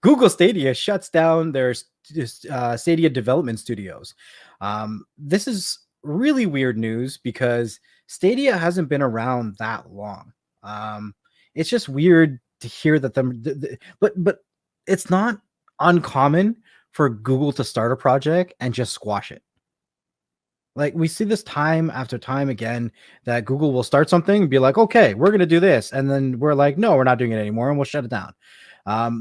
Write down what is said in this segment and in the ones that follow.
Google Stadia shuts down their Stadia development studios. This is really weird news because Stadia hasn't been around that long. It's just weird to hear that but it's not uncommon for Google to start a project and just squash it. Like we see this time after time again that Google will start something and be like, okay, we're going to do this. And then we're like, no, we're not doing it anymore. And we'll shut it down.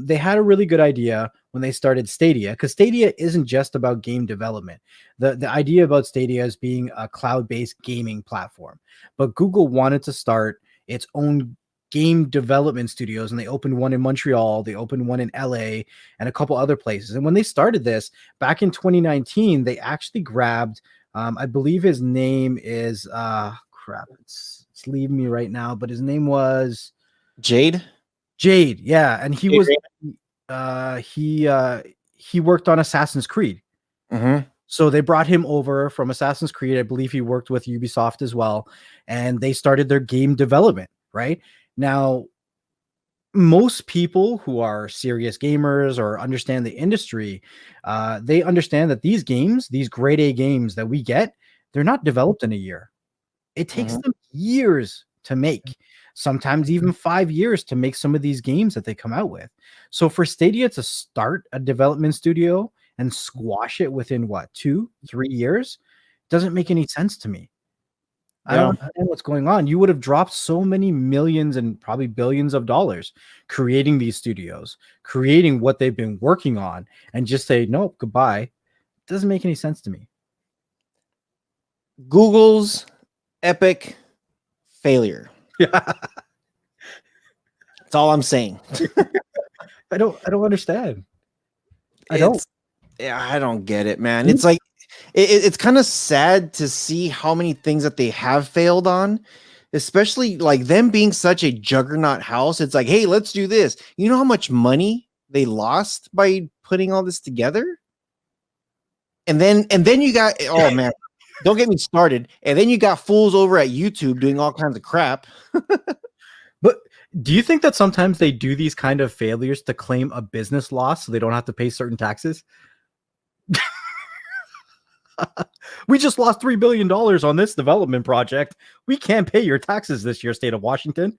They had a really good idea when they started Stadia, because Stadia isn't just about game development. The idea about Stadia is being a cloud-based gaming platform. But Google wanted to start its own game development studios, and they opened one in Montreal, they opened one in LA, and a couple other places. And when they started this back in 2019, they actually grabbed I believe his name is crap. It's leaving me right now, but his name was Jade. Yeah, and he was he worked on Assassin's Creed. Mm-hmm. So they brought him over from Assassin's Creed. I believe he worked with Ubisoft as well, and they started their game development. Right now, most people who are serious gamers or understand the industry, they understand that these games, these grade A games that we get, they're not developed in a year. It takes them years to make, sometimes even 5 years to make some of these games that they come out with. So for Stadia to start a development studio and squash it within what, 2-3 years doesn't make any sense to me. I don't understand what's going on. You would have dropped so many millions and probably billions of dollars creating these studios, creating what they've been working on, and just say, nope, goodbye. It doesn't make any sense to me. Google's epic failure. Yeah. That's all I'm saying. I don't understand. I don't get it, man. It's like, it's kind of sad to see how many things that they have failed on, especially like them being such a juggernaut house. It's like, hey, let's do this. You know how much money they lost by putting all this together? And then you got, oh man, don't get me started. And then you got fools over at YouTube doing all kinds of crap. But do you think that sometimes they do these kind of failures to claim a business loss so they don't have to pay certain taxes? We just lost $3 billion on this development project. We can't pay your taxes this year, state of Washington.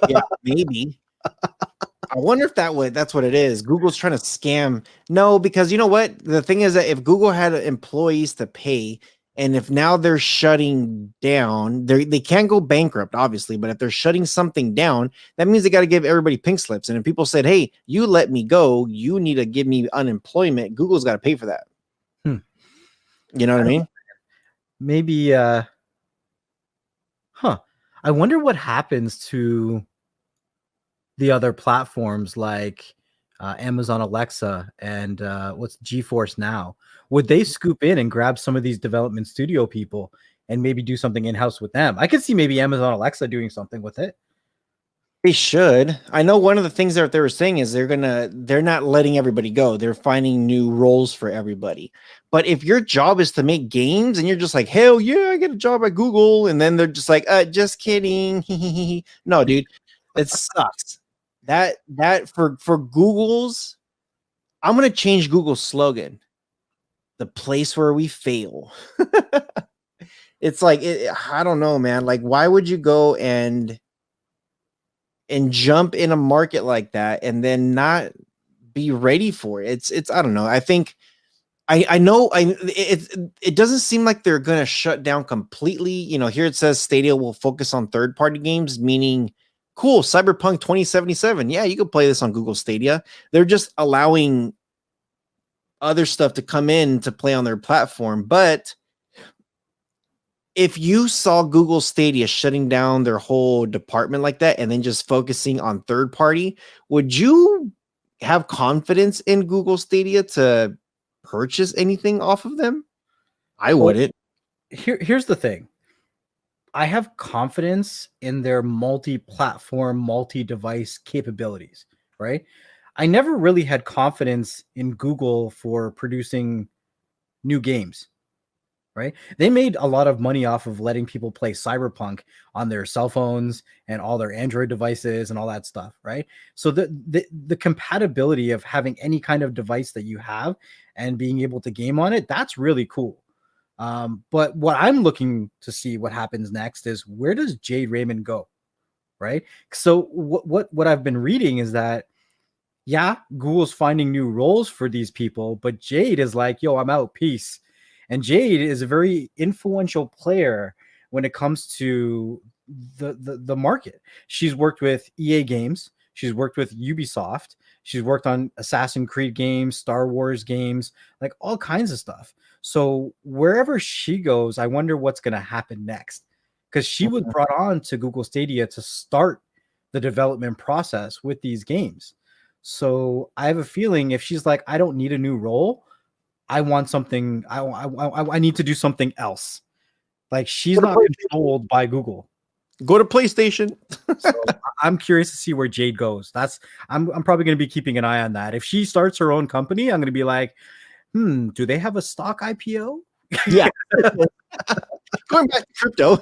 Yeah, maybe. I wonder if that's what it is. Google's trying to scam. No, because you know what? The thing is that if Google had employees to pay, and if now they're shutting down, they can't go bankrupt, obviously, but if they're shutting something down, that means they got to give everybody pink slips. And if people said, hey, you let me go, you need to give me unemployment, Google's got to pay for that. You know what I mean? Maybe, I wonder what happens to the other platforms like Amazon Alexa and what's GeForce Now. Would they scoop in and grab some of these development studio people and maybe do something in-house with them? I could see maybe Amazon Alexa doing something with it. They should. I know one of the things that they were saying is they're not letting everybody go. They're finding new roles for everybody. But if your job is to make games and you're just like, hell yeah, I get a job at Google, and then they're just like, just kidding. No, dude, it sucks. That for Google's, I'm gonna change Google's slogan. The place where we fail. It's like, I don't know, man. Like, why would you go and jump in a market like that and then not be ready for it? It's I don't know. I think I know it doesn't seem like they're going to shut down completely. You know, here it says Stadia will focus on third-party games, meaning cool, Cyberpunk 2077. Yeah, you can play this on Google Stadia. They're just allowing other stuff to come in to play on their platform. But if you saw Google Stadia shutting down their whole department like that and then just focusing on third party, would you have confidence in Google Stadia to purchase anything off of them? I wouldn't. Here's the thing. I have confidence in their multi-platform, multi-device capabilities, right? I never really had confidence in Google for producing new games, right? They made a lot of money off of letting people play Cyberpunk on their cell phones and all their Android devices and all that stuff, right? So the compatibility of having any kind of device that you have and being able to game on it, that's really cool. But what I'm looking to see what happens next is, where does Jade Raymond go, right? So what I've been reading is that, yeah, Google's finding new roles for these people, but Jade is like, yo, I'm out, peace. And Jade is a very influential player when it comes to the market. She's worked with EA Games, she's worked with Ubisoft, she's worked on Assassin's Creed games, Star Wars games, like all kinds of stuff. So wherever she goes, I wonder what's going to happen next, because she was brought on to Google Stadia to start the development process with these games. So I have a feeling if she's like, I don't need a new role, I want something, I need to do something else. Like, she's not controlled by Google. Go to PlayStation. So I'm curious to see where Jade goes. I'm probably going to be keeping an eye on that. If she starts her own company, I'm going to be like, do they have a stock IPO? Yeah. Going back to crypto.